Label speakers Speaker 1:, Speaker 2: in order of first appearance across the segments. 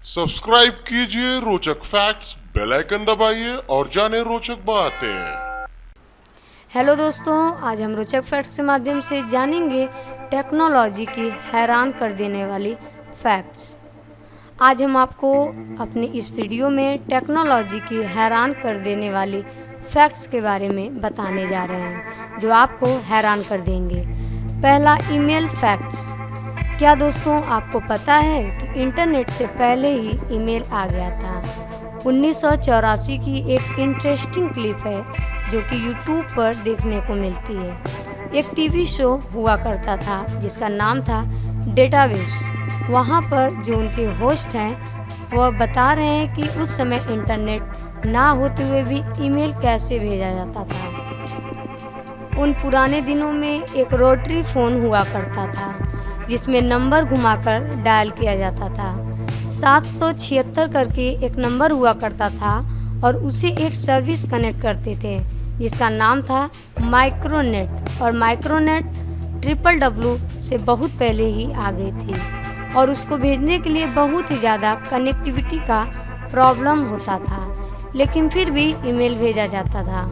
Speaker 1: Subscribe कीजिए रोचक facts, bell icon दबाइए और जाने रोचक बातें।
Speaker 2: हेलो दोस्तों, आज हम रोचक फैक्ट्स के माध्यम से जानेंगे टेक्नोलॉजी की हैरान कर देने वाली फैक्ट्स। आज हम आपको अपनी इस वीडियो में टेक्नोलॉजी की हैरान कर देने वाली फैक्ट्स के बारे में बताने जा रहे हैं जो आपको हैरान कर देंगे। पहला, ईमेल फैक्ट्स। क्या दोस्तों आपको पता है कि इंटरनेट से पहले ही ईमेल आ गया था। 1984 की एक इंटरेस्टिंग क्लिप है जो कि यूट्यूब पर देखने को मिलती है। एक टीवी शो हुआ करता था जिसका नाम था डेटाबेस। वहाँ पर जो उनके होस्ट हैं वह बता रहे हैं कि उस समय इंटरनेट ना होते हुए भी ईमेल कैसे भेजा जाता था। उन पुराने दिनों में एक रोटरी फ़ोन हुआ करता था जिसमें नंबर घुमाकर डायल किया जाता था। 776 करके एक नंबर हुआ करता था और उसे एक सर्विस कनेक्ट करते थे जिसका नाम था माइक्रोनेट। और माइक्रोनेट www से बहुत पहले ही आ गई थी और उसको भेजने के लिए बहुत ही ज़्यादा कनेक्टिविटी का प्रॉब्लम होता था, लेकिन फिर भी ईमेल भेजा जाता था,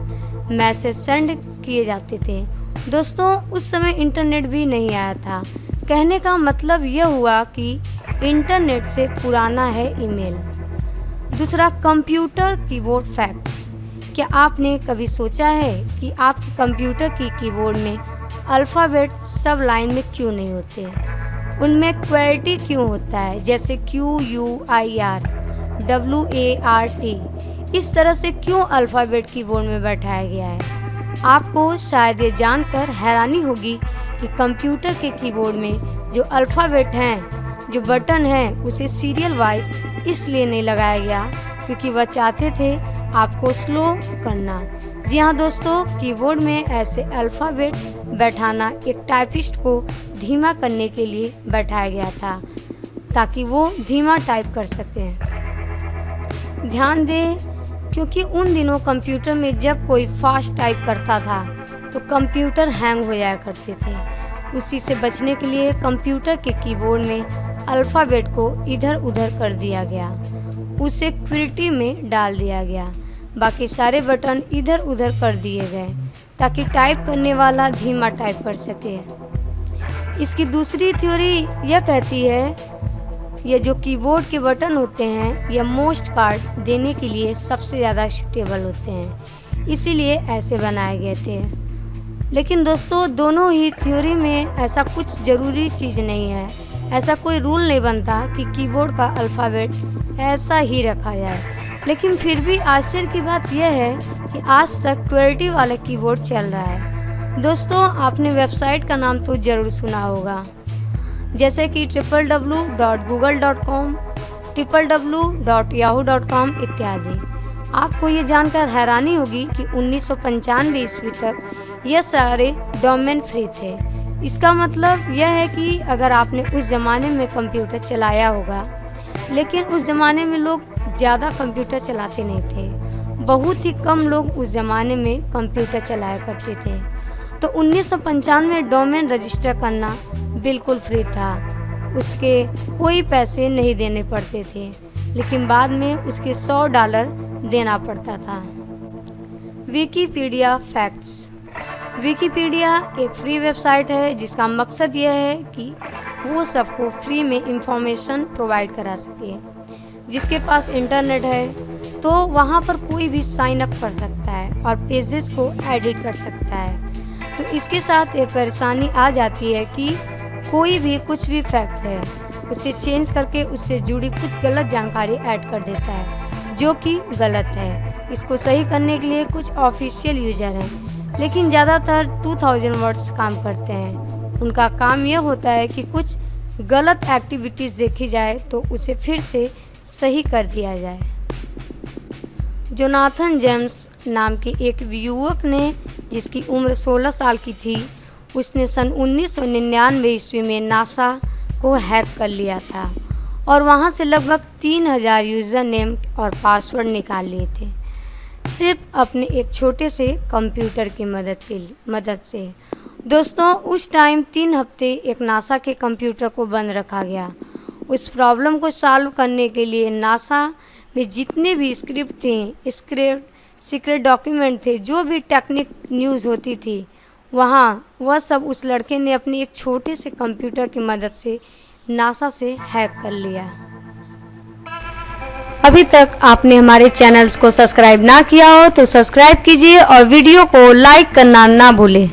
Speaker 2: मैसेज सेंड किए जाते थे। दोस्तों उस समय इंटरनेट भी नहीं आया था। कहने का मतलब यह हुआ कि इंटरनेट से पुराना है ईमेल। दूसरा, कंप्यूटर कीबोर्ड फैक्ट्स। क्या आपने कभी सोचा है कि आपके कंप्यूटर की कीबोर्ड में अल्फ़ाबेट सब लाइन में क्यों नहीं होते? उनमें क्वेर्टी क्यों होता है, जैसे QUIR, WART। इस तरह से क्यों अल्फ़ाबेट कीबोर्ड में बैठाया गया है? आपको शायद ये जानकर हैरानी होगी कि कंप्यूटर के कीबोर्ड में जो अल्फ़ाबेट हैं, जो बटन हैं, उसे सीरियल वाइज इसलिए नहीं लगाया गया क्योंकि वह चाहते थे आपको स्लो करना। जी हाँ दोस्तों, कीबोर्ड में ऐसे अल्फ़ाबेट बैठाना एक टाइपिस्ट को धीमा करने के लिए बैठाया गया था ताकि वो धीमा टाइप कर सकें। ध्यान दें, क्योंकि उन दिनों कंप्यूटर में जब कोई फास्ट टाइप करता था तो कंप्यूटर हैंग हो जाया करते थे। उसी से बचने के लिए कंप्यूटर के कीबोर्ड में अल्फ़ाबेट को इधर उधर कर दिया गया, उसे क्विर्टी में डाल दिया गया। बाकी सारे बटन इधर उधर कर दिए गए ताकि टाइप करने वाला धीमा टाइप कर सके। इसकी दूसरी थ्योरी यह कहती है ये जो कीबोर्ड के बटन होते हैं ये मोस्ट कार्ड देने के लिए सबसे ज़्यादा सूटेबल होते हैं, इसीलिए ऐसे बनाए गए थे। लेकिन दोस्तों दोनों ही थ्योरी में ऐसा कुछ ज़रूरी चीज़ नहीं है। ऐसा कोई रूल नहीं बनता कि कीबोर्ड का अल्फ़ाबेट ऐसा ही रखा जाए। लेकिन फिर भी आश्चर्य की बात यह है कि आज तक क्वेर्टी वाला कीबोर्ड चल रहा है। दोस्तों आपने वेबसाइट का नाम तो ज़रूर सुना होगा, जैसे कि www.google.com, www.yahoo.com इत्यादि। आपको ये जानकर हैरानी होगी कि 1995 ईस्वी तक ये सारे डोमेन फ्री थे। इसका मतलब यह है कि अगर आपने उस ज़माने में कंप्यूटर चलाया होगा, लेकिन उस ज़माने में लोग ज़्यादा कंप्यूटर चलाते नहीं थे, बहुत ही कम लोग उस ज़माने में कंप्यूटर चलाया करते थे। तो 1995 में डोमेन रजिस्टर करना बिल्कुल फ्री था, उसके कोई पैसे नहीं देने पड़ते थे, लेकिन बाद में उसके $100 देना पड़ता था। Wikipedia facts. विकिपीडिया एक फ्री वेबसाइट है जिसका मकसद यह है कि वो सबको फ्री में इंफॉर्मेशन प्रोवाइड करा सके। जिसके पास इंटरनेट है तो वहाँ पर कोई भी साइन अप कर सकता है और पेजेस को एडिट कर सकता है। तो इसके साथ ये परेशानी आ जाती है कि कोई भी कुछ भी फैक्ट है उसे चेंज करके उससे जुड़ी कुछ गलत जानकारी ऐड कर देता है जो कि गलत है। इसको सही करने के लिए कुछ ऑफिशियल यूज़र हैं, लेकिन ज़्यादातर 2000 वर्ड्स काम करते हैं। उनका काम यह होता है कि कुछ गलत एक्टिविटीज़ देखी जाए तो उसे फिर से सही कर दिया जाए। जोनाथन जेम्स नाम के एक युवक ने, जिसकी उम्र 16 साल की थी, उसने सन 1999 ईस्वी में नासा को हैक कर लिया था और वहां से लगभग 3000 यूज़र नेम और पासवर्ड निकाल लिए थे, सिर्फ अपने एक छोटे से कंप्यूटर की मदद से। दोस्तों उस टाइम 3 हफ्ते एक नासा के कंप्यूटर को बंद रखा गया। उस प्रॉब्लम को सॉल्व करने के लिए नासा में जितने भी स्क्रिप्ट थे, सीक्रेट डॉक्यूमेंट थे, जो भी टेक्निक न्यूज़ होती थी वहाँ, वह सब उस लड़के ने अपने एक छोटे से कंप्यूटर की मदद से नासा से हैक कर लिया। अभी तक आपने हमारे चैनल्स को सब्सक्राइब ना किया हो तो सब्सक्राइब कीजिए और वीडियो को लाइक करना ना भूलें।